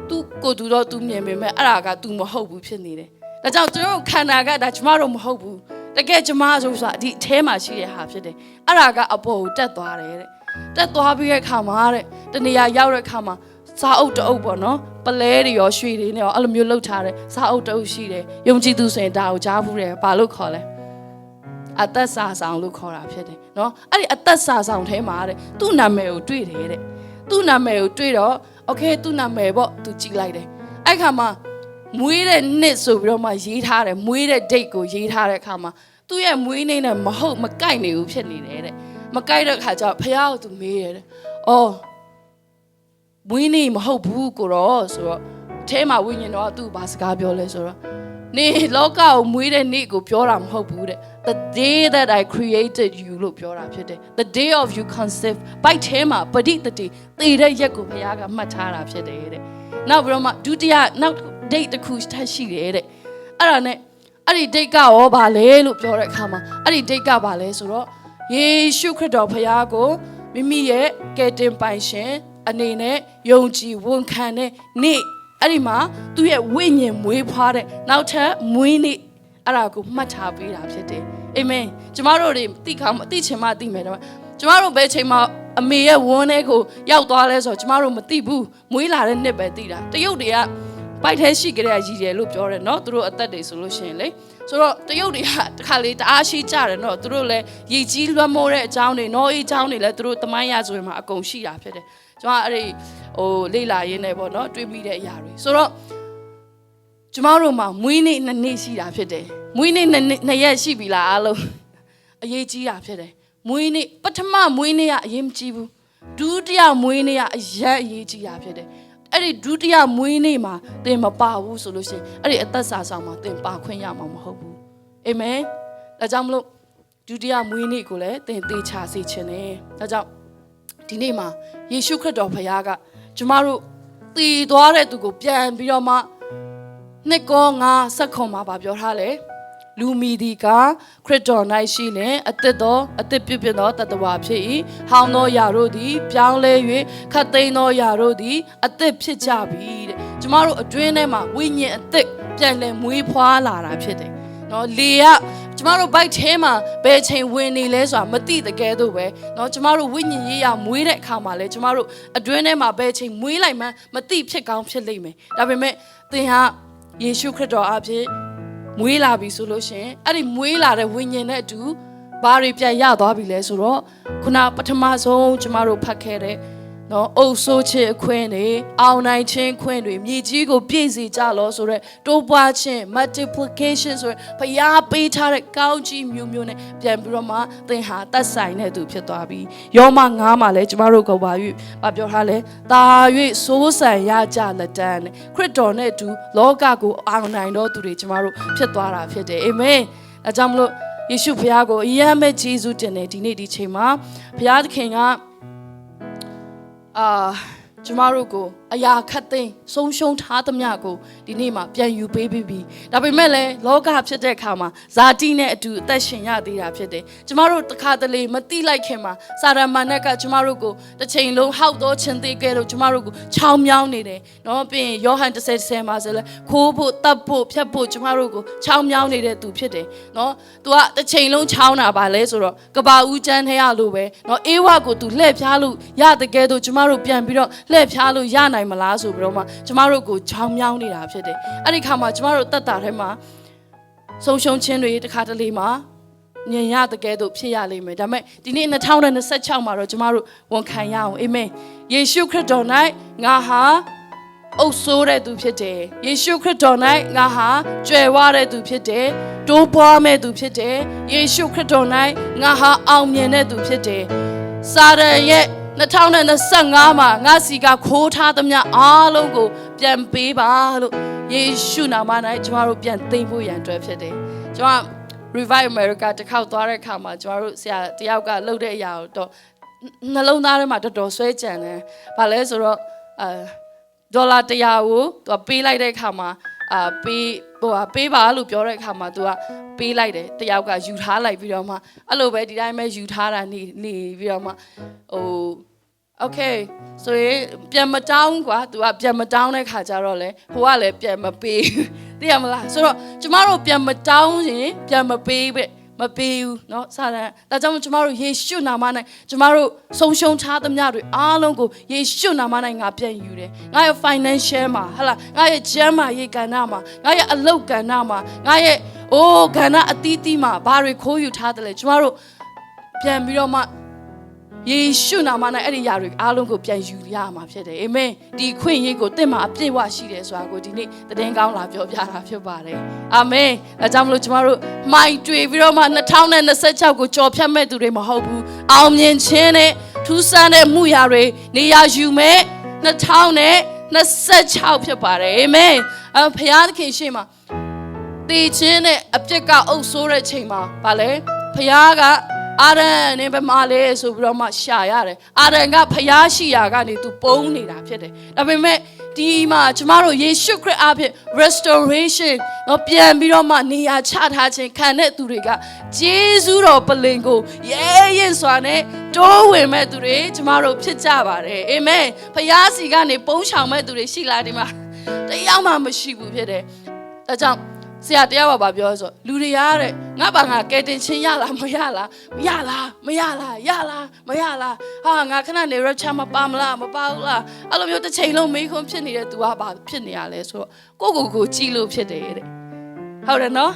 तू ကိုသူတော့ तू မြင်ပေမဲ့အဲ့ဒါက तू မဟုတ်ဘူးဖြစ်နေတယ်ဒါကြောင့်ကျွန်တော်ခန္ဓာကဒါကျမတို့မဟုတ်ဘူးတကယ်ကျမဆိုတာဒီအထဲမှာရှိတဲ့ဟာဖြစ်တယ်အဲ့ဒါကအပေါ်ကိုတက်သွားတယ်တဲ့တက်သွားပြီးတဲ့ခါမှာတဲ့တနေရာရောက်တဲ့ခါမှာစာအုပ်တအုပ်ပေါ့နော်ပလဲတွေရောရွှေတွေနဲ့ရောအဲ့လိုမျိုးလှုပ်ထားတယ်စာအုပ်တအုပ်ရှိတယ်ယုံကြည်သူဆိုရင်ဒါကိုကြားဘူးတယ်ဘာလို့ခေါ်လဲအသက်စာဆောင်လို့ခေါ်တာဖြစ်တယ်နော်အဲ့ဒီအသက်စာဆောင်ထဲမှာတဲ့သူ့နာမည်ကိုတွေ့တယ်တဲ့သူ့နာမည်ကိုတွေ့တော့โอเคသူ့နာမည်ပေါ့သူကြည့်လိုက်တယ်အဲ့ခါမှာမွေးတဲ့နှစ်ဆိုပြီးတော့မှရေးထားတယ်မွေးတဲ့ date ကိုရေးထားတဲ့အခါမှာသူ့ရဲ့မွေးနေ့နဲ့မကိုက်နေဘူးဖြစ်နေတယ်တဲ့မကိုက်တဲ့အခါကျတော့ဖះကိုသူမေးတယ်အော်မွေးနေ့မဟုတ်ဘူးကိုတော့ဆိုတော့အထဲမှာဝိညာဉ်တော်ကသူ့ဘာစကားပြောလဲဆိုတော့နေလောကကိုမွေးတဲ့နေ့ကိုပြောတာမဟုတ်ဘူးတဲ့ the day that I created you လို့ပြောတာဖြစ်တယ် the day of you conceived ဘိုက်ထဲမှာပဋိသန္ဓေတည်တဲ့ရက်ကိုဘုရားကမှတ်ထားတာဖြစ်တယ်တဲ့ နောက်ပြီးတော့မှဒုတိယနောက် date တစ်ခုထပ်ရှိတယ်တဲ့အဲ့ဒါနဲ့အဲ့ဒီ date ကရောဘာလဲလို့ပြောတဲ့အခါမှာအဲ့ဒီ date ကဘာလဲဆိုတော့ယေရှုခရစ်တော်ဖခင်ကိုမိမိရဲ့ကယ်တင်ပိုင်ရှင်အနေနဲ့ယုံကြည်ဝန်ခံတဲ့နေ့အဲ့ဒီမှာသူ့ရဲ့ဝိညာဉ်မွေးဖွားတဲ့နောက်ထပ်မွေးနေ့အဲ့ဒါကိုမှတ်ထားပေးတာဖြစ်တယ်အာမင်ကျမတို့တွေသိခါမသိချင်မှသိမယ်တော့ကျမတို့ဘယ်ချိန်မှာအမေရဲ့ဝန်းထဲကိုရောက်သွားလဲဆိုတော့ကျမတို့မသိဘူးမွေးလာတဲ့နှစ်ပဲသိတာတရုတ်တွေကပိုက်ထဲရှိကြတဲ့ရည်တယ်လို့ပြောတယ်နော်သူတို့အသက်တွေဆိုလို့ရှိရင်လေဆိုတော့တရုတ်တွေကတခါလေတအားရှိကြတယ်နော်သူတို့လည်းရည်ကြီးလွှမ်းမိုးတဲ့အကြောင်းတွေနော်အေးအကြောင်းတွေလည်းသူတို့တမိုင်းရဆိုရင်မှာအကုန်ရှိတာဖြစ်တယ်ကျွန်တော်အဲ့ဒီလေ့လာရင်းနဲ့ပေါ့နော်တွေးမိတဲ့အရာတွေဆိုတော့ကျမတို့မှာမွေးနေ့2နေ့ရှိတာဖြစ်တယ်မွေးနေ့2ရက်ရှိပြီလားအားလုံးအရေးကြီးတာဖြစ်တယ်မွေးနေ့ပထမမွေးနေ့ကအရေးမကြီးဘူးဒုတိယမွေးနေ့ကအရင်အရေးကြီးတာဖြစ်တယ်အဲ့ဒီဒုတိယမွေးနေ့မှာသင်မပါဘူးဆိုလို့ရှိရင်အဲ့ဒီအသက်စာဆောင်မှာသင်ပါခွင့်ရမှာမဟုတ်ဘူးအာမင်ဒါကြောင့်မလို့ဒုတိယမွေးနေ့ကိုလည်းသင်သေချာစေခြင်းနဲ့ဒါကြောင့်ဒီနေ့မှာယေရှုခရစ်တော်ဖခင်ကကျမတို့တည်သွားတဲ့သူကိုပြန်ပြီးတော့မှနှစ်ကော9ဆက်ခွန်မှာပြောထားတယ်လူမီဒီကခရစ်တော်၌ရှိလင်အသက်ပြုပြင်သောတတဝါဖြစ်၏ဟောင်းသောယာတို့သည်ပြောင်းလဲ၍ခတ်သိမ်းသောယာတို့သည်အသက်ဖြစ်ကြပြီတဲ့ကျမတို့အတွင်းထဲမှာဝိညာဉ်အသက်ပြန်လည်မွေးဖွားလာတာဖြစ်တယ်နော်လေကကျမတို့ဘိုက်ထဲမှာဘယ်ချိန်ဝင်နေလဲဆိုတာမသိတကယ်တော့ပဲเนาะကျမတို့ဝိညာဉ်ရေးရမွေးတဲ့အခါမှာလဲကျမတို့အတွင်းထဲမှာဘယ်ချိန်မွေးလိုက်မှမသိဖြစ်ကောင်းဖြစ်လိမ့်မယ်ဒါပေမဲ့သင်ဟာယေရှုခရစ်တော်အဖြစ်မွေးလာပြီဆိုလို့ရှင်အဲ့ဒီမွေးလာတဲ့ဝိညာဉ်နဲ့အတူဘာတွေပြန်ရသွားပြီလဲဆိုတော့ခုနပထမဆုံးကျမတို့ဖတ်ခဲ့တဲ့နော်အုပ်ဆိုးခြင်းအခွင့်တွေအောင်နိုင်ခြင်းခွင့်တွေမြေကြီးကိုပြည့်စေကြလောဆိုတော့တိုးပွားခြင်း multiplication ဆိုတော့ဘုရားပေးထားတဲ့ကောင်းကြီးမျိုးမျိုးနဲ့ပြန်ပြီးတော့မှသင်ဟာသက်ဆိုင်တဲ့သူဖြစ်သွားပြီယောမ9မှာလဲကျမတို့ကဘာပြောထားလဲတာ၍စိုးစံရကြလက်တန်းခရစ်တော်နဲ့အတူလောကကိုအောင်နိုင်တော်သူတွေကျမတို့ဖြစ်သွားတာဖြစ်တယ်အာမင်အဲကြောင့်မလို့ယေရှုဘုရားကိုအယံမဲ့ယေရှုတင်တယ်ဒီနေ့ဒီချိန်မှာဘုရားသခင်ကကျမတို့ကိုအရာခတ်သိမ်းဆုံးရှုံးထားသမျှကိုဒီနေ့မှာပြန်ယူပေးပြီးဒါပေမဲ့လည်းလောကဖြစ်တဲ့အခါမှာဇာတိနဲ့အတူအသက်ရှင်ရသေးတာဖြစ်တယ်ကျမတို့တစ်ခါတလေမတိလိုက်ခင်မှာစာရမဏတ်ကကျမတို့ကိုတစ်ချိန်လုံးဟောက်တော့ခြင်းသေးခဲ့လို့ကျမတို့ကိုချောင်းမြောင်းနေတယ်နော်ပြီးရင်ယောဟန်10မှာဆိုလဲခိုးဖို့တပ်ဖို့ဖြတ်ဖို့ကျမတို့ကိုချောင်းမြောင်းနေတဲ့သူဖြစ်တယ်နော်သူကတစ်ချိန်လုံးချောင်းတာပါလဲဆိုတော့ကဘာဦးကျန်းထဲရလို့ပဲနော်အေးဝကိုသူလှည့်ဖျားလို့ရတကယ်တော့ကျမတို့ပြန်ပြီးတော့လှည့်ဖျားလို့ရနိုင်မလားဆိုပြီးတော့မှကျမတို့ကိုချောင်းမြောင်းနေတာဖြစ်တယ်အဲ့ဒီခါမှာကျမတို့တက်တာထဲမှာဆုံးရှုံးခြင်းတွေတစ်ခါတလေမှာညင်ရတကယ်တော့ဖြစ်ရလိမ့်မယ်ဒါပေမဲ့ဒီနေ့2026မှာတော့ကျမတို့ဝန်ခံရအောင်အာမင်ယေရှုခရစ်တော်၌ငါဟာအုပ်ဆိုးတဲ့သူဖြစ်တယ်ယေရှုခရစ်တော်၌ငါဟာကြွယ်ဝတဲ့သူဖြစ်တယ်တိုးပွားမဲ့သူဖြစ်တယ်ယေရှုခရစ်တော်၌ငါဟာအောင်မြင်တဲ့သူဖြစ်တယ်စာရန်ရဲ့2025မှာငါစီကခိုးထားသမျှအားလုံးကိုပြန်ပေးပါလို့ယေရှုနာမ၌ကျမတို့ပြန်သိမ်းဖို့ရန်အတွက်ဖြစ်တယ်ကျမ Revive America တစ်ခေါက်သွားတဲ့အခါမှာကျမတို့ဆရာတယောက်ကလှုပ်တဲ့အရာကိုတော့နှလုံးသားထဲမှာတော်တော်ဆွဲကြံတယ်။ဘာလဲဆိုတော့ဒေါ်လာ100ကိုသူကပေးလိုက်တဲ့အခါမှာပေးပါလို့ပြောတဲ့အခါမှာသူကပေးလိုက်တယ်တယောက်ကယူထားလိုက်ပြီးတော့မှအဲ့လိုပဲဒီတိုင်းပဲယူထားတာနေပြီးတော့မှOkay ဆိုရင်ပြန်မတောင်းကွာ तू ကပြန်မတောင်းတဲ့ခါကျတော့လေဟိုကလည်းပြန်မပေးသိရမလားဆိုတော့ကျမတို့ပြန်မတောင်းရင်ပြန်မပေးပဲမပေးဘူးเนาะစာတန်ဒါကြောင့်ကျမတို့ယေရှုနာမ၌ကျမတို့ဆုံးရှုံးထားသမျှတွေအားလုံးကိုယေရှုနာမ၌ငါပြန်ယူတယ်ငါရဲ့ financial မှာဟလာငါရဲ့ကျမ်းမာရေးကဏ္ဍမှာငါရဲ့အလုပ်ကဏ္ဍမှာငါရဲ့ကဏ္ဍအသီးသီးမှာဘာတွေခိုးယူထားတယ်လဲကျမတို့ပြန်ပြီးတော့မှယေရှုနာမနဲ့အဲ့ဒီຢာတွေအားလုံးကိုပြန်ယူရမှာဖြစ်တယ်အာမင်ဒီခွင့်ရေးကိုတင့်မှာအပြည့်ဝရှိတယ်ဆိုတာကိုဒီနေ့သတင်းကောင်းလာပြောပြတာဖြစ်ပါတယ်အာမင်ဒါကြောင့်မလို့ကျမတို့မိုက်တွေ့ပြီးတော့မှ2026ကိုကြော်ဖြတ်မဲ့သူတွေမဟုတ်ဘူးအောင်မြင်ခြင်းနဲ့ထူးဆန်းတဲ့မှုရာတွေနေရာယူမဲ့2026ဖြစ်ပါတယ်အာမင်ဖခင်သခင်ရှေ့မှာတည်ခြင်းနဲ့အပြစ်ကအုပ်ဆိုးတဲ့ချိန်မှာဗာလဲဖခင်ကအာရန်နဲ့ဘယ်မှာလဲဆိုပြီးတော့မှရှာရတယ်အာရန်ကဖျားရှိရာကနေသူပုန်းနေတာဖြစ်တယ်ဒါပေမဲ့ဒီ ဒီမှာကျမတို့ယေရှုခရစ်အဖြစ် restoration နော်ပြန်ပြီးတော့မှနေရာချထားခြင်းခံတဲ့သူတွေကဂျေဇုတော်ပလင်ကိုရဲရင်စွာနဲ့တိုးဝင်မဲ့သူတွေကျမတို့ဖြစ်ကြပါတယ်အာမင်ဖခင်စီကနေပုံးချောင်မဲ့သူတွေရှိလားဒီမှာတယောက်မှမရှိဘူးဖြစ်တယ်ဒါကြောင့်ဆရာတရားပါပြောဆိုလူတွေရတဲ့ငါဘာငါကဲတင်ချင်းရလားမရလားမရလားမရလားရလားမရလားဟာငါခဏနေရချမပါမလားမပါဘူးလားအဲ့လိုမျိုးတစ်ချိန်လုံးမေးခွန်းဖြစ်နေတဲ့သူကဘာဖြစ်နေရလဲဆိုတော့ကိုကြည်လို့ဖြစ်တယ်တဲ့ဟုတ်တယ်နော်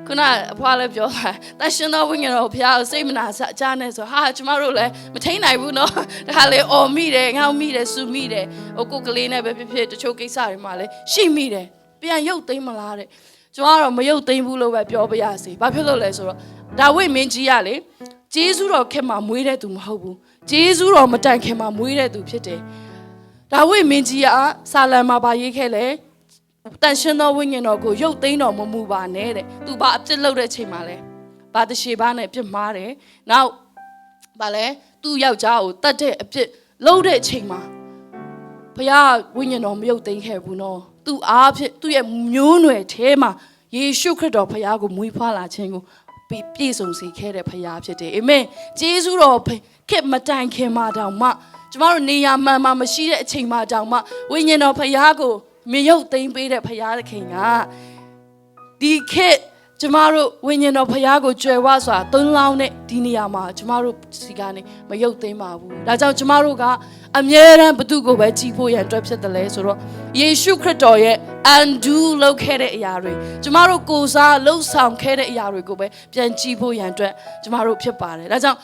ခုနအဖွားလည်းပြောတာတရှင်တော်ဝိညာဉ်တော်ဘုရားကိုစိတ်မနာစအကြနဲ့ဆိုဟာကျမတို့လည်းမထိန်နိုင်ဘူးနော်ဒါလည်းအော်မိတယ်ငေါမိတယ်စူမိတယ်ဟိုကိုကလေးနဲ့ပဲဖြစ်ဖြစ်တချို့ကိစ္စတွေမှာလည်းရှိမိတယ်ပြန်ရုပ်သိမ်းမလားတဲ့ကျွန်တော်ကတော့မရုပ်သိမ်းဘူးလို့ပဲပြောပြရစီဘာဖြစ်လို့လဲဆိုတော့ဒါဝိမင်းကြီးကလေဂျေဇုတော်ခင်မှာမွေးတဲ့သူမဟုတ်ဘူးဂျေဇုတော်မတိုင်ခင်မှာမွေးတဲ့သူဖြစ်တယ်ဒါဝိမင်းကြီးကဆာလံမှာဗာရေးခဲ့လေတန်ရှင်တော်ဝိညာဉ်တော်ကိုရုပ်သိမ်းတော်မမူပါနဲ့တဲ့သူဘာအပြစ်လုပ်တဲ့ချိန်မှာလဲဘာတရှိဘာနဲ့ပြစ်မှားတယ်နောက်ဘာလဲသူ့ယောက်ျားကိုတတ်တဲ့အပြစ်လုပ်တဲ့ချိန်မှာဘုရားဝိညာဉ်တော်မရုပ်သိမ်းခဲ့ဘူးနော်သူအားဖြင့်သူ့ရဲ့မျိုးနွယ်ထဲမှာယေရှုခရစ်တော်ဘုရားကိုမွေးဖွားလာခြင်းကိုပြည့်စုံစေခဲ့တဲ့ဘုရားဖြစ်တယ်အာမင်ဂျေဇုတော်ခက်မတိုင်ခင်မှာတောင်မှကျမတို့နေရာမှန်မှမရှိတဲ့အချိန်မှာတောင်မှဝိညာဉ်တော်ဘုရားကိုမရုပ်သိမ်းပေးတဲ့ဘုရားသခင်ကဒီခေတ်ကျမတို့ဝိညာဉ်တော်ဘုရားကိုကြွယ်ဝစွာသွန်းလောင်းတဲ့ဒီနေရာမှာကျမတို့စီကနေမရုပ်သိမ်းပါဘူးဒါကြောင့်ကျမတို့ကအမြဲတမ်းဘု து ကိုပဲကြည်ဖို့ရန်အတွက်ဖြစ်တယ်လဲဆိုတော့ယေရှုခရစ်တော်ရဲ့ undo လုပ်ခဲ့တဲ့အရာတွေကျမတို့ကိုယ်စားလှုပ်ဆောင်ခဲ့တဲ့အရာတွေကိုပဲပြန်ကြည်ဖို့ရန်အတွက်ကျမတို့ဖြစ်ပါတယ်ဒါကြောင့်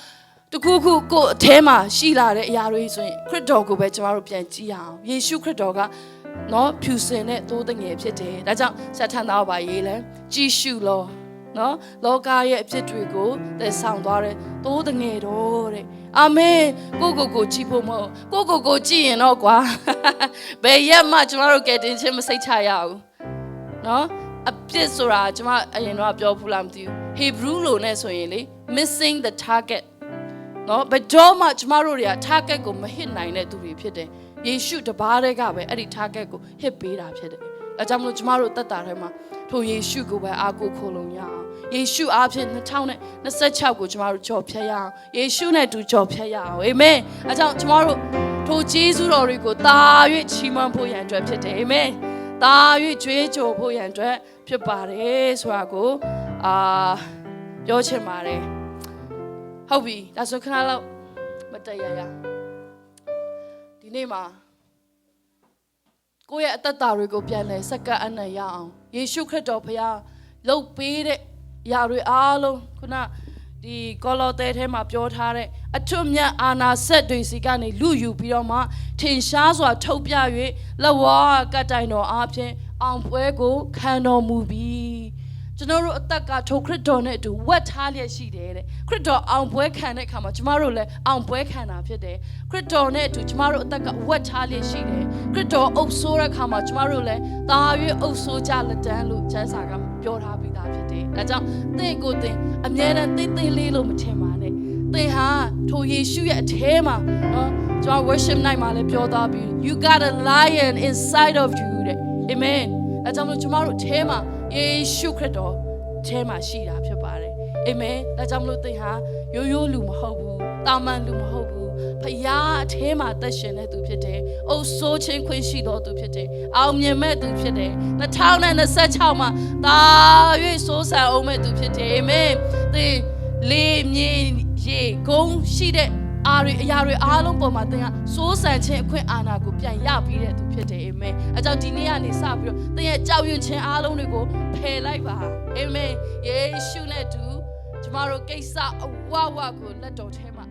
တခုခုကိုယ်အထဲမှာရှိလာတဲ့အရာတွေဆိုရင်ခရစ်တော်ကိုပဲကျမတို့ပြန်ကြည်အောင်ယေရှုခရစ်တော်ကနော်ဖြူစင်တဲ့သိုးတငယ်ဖြစ်တယ်ဒါကြောင့်ဆက်ထန်သားပါရေးလဲကြည်ရှုလောနော်လောကရဲ့အဖြစ်တွေကိုသယ်ဆောင်သွားတဲ့သိုးတငယ်တော်တဲ့အာမင်ကိုကြည်ဖို့မဟုတ်ကိုကြည်ရင်တော့ကွာဘယ်ရက်မှကျမတို့ကဲတင်ချင်းမစိတ်ချရဘူးနော်အပြစ်ဆိုတာကျမအရင်တော့ပြောဖူးလားမသိဘူး Hebrew လိုနဲ့ဆိုရင်လေ missing the target နော်ဘယ်တော့မှကျမတို့တွေက target ကိုမ hit နိုင်တဲ့သူတွေဖြစ်တယ်ယေရှုတပါးတည်းကပဲအဲ့ဒီ target ကို hit ပေးတာဖြစ်တယ်အဲကြောင့်မလို့ကျမတို့သက်တာထဲမှာထိုယေရှုကိုပဲအားကိုးခိုလုံရအောင်ယေရှုအားဖြင့်2026ကိုကျမတို့ကြော်ဖြတ်ရအောင်ယေရှုနဲ့တူကြော်ဖြတ်ရအောင်အာမင်အဲကြောင့်ကျမတို့ထိုဂျေဇုတော်တွေကိုတာ၍ချီးမွမ်းဖို့ရန်အတွက်ဖြစ်တယ်အာမင်တာ၍ကြွေးကြော်ဖို့ရန်အတွက်ဖြစ်ပါတယ်ဆိုတာကိုပြောချင်ပါတယ်ဟုတ်ပြီဒါဆိုခဏလောက်မတရရဒီနေ့မှာကိုယ့်ရဲ့အသက်တာတွေကိုပြန်လဲစက္ကန့်အနံ့ရအောင်ယေရှုခရစ်တော်ဘုရားလှုပ်ပေးတဲ့ຢာတွေအားလုံးခုနဒီကောလောသဲထဲမှာပြောထားတဲ့အထွတ်မြတ်အာနာစက်တွေစီကနေလူယူပြီးတော့မှထင်ရှားစွာထုတ်ပြ၍လက်ဝါးကတိုင်တော်အားဖြင့်အောင်ပွဲကိုခံတော်မူပြီးကျွန်တော်တို့အသက်ကထိုခရစ်တော်နဲ့အတူဝတ်ထားလျက်ရှိတယ်တဲ့ခရစ်တော်အောင်ပွဲခံတဲ့အခါမှာကျမတို့လည်းအောင်ပွဲခံတာဖြစ်တယ်ခရစ်တော်နဲ့အတူကျမတို့အသက်ကဝတ်ထားလျက်ရှိတယ်ခရစ်တော်အုပ်ဆိုးတဲ့အခါမှာကျမတို့လည်းတာ၍အုပ်ဆိုးကြလက်တန်းလို့ကျမ်းစာကပြောထားပြီးသားဖြစ်တယ်ဒါကြောင့်သင်ကိုယ်သင်အမြဲတမ်းသိလေးလို့မထင်ပါနဲ့သင်ဟာထိုယေရှုရဲ့အထဲမှာနော်ကျွန်တော် worship night မှာလည်းပြောသားပြီး you got a lion inside of you တဲ့ amen ဒါကြောင့်ကျမတို့အထဲမှာယေရှုခရစ်တော်ထဲမှာရှိတာဖြစ်ပါတယ်အာမင်ဒါကြောင့်မလို့သင်ဟာရိုးရိုးလူမဟုတ်ဘူးတာမန်လူမဟုတ်ဘူးဖခင်အထဲမှာသက်ရှင်တဲ့သူဖြစ်တယ်အုပ်ဆိုးခြင်းခွင့်ရှိတော်သူဖြစ်တယ်အောင်မြင်မဲ့သူဖြစ်တယ်2026မှာသာ၍စိုးစံအောင်မဲ့သူဖြစ်တယ်အာမင်သင်လေးမြင်ရေဂုံရှိတဲ့အရာတွေအားလုံးပေါ်မှာသင်ကစိုးစံခြင်းအခွင့်အာဏာကိုပြန်ရပြီးတဲ့သူဖြစ်တယ်အာမင်အဲကြောင့်ဒီနေ့ကနေစပြီးတော့သင်ရဲ့ကြောက်ရွံ့ခြင်းအားလုံးတွေကိုဖယ်လိုက်ပါအာမင်ယေရှုနဲ့တူကျမတို့ကိစ္စအဝဝကိုလက်တော်ထဲမှာ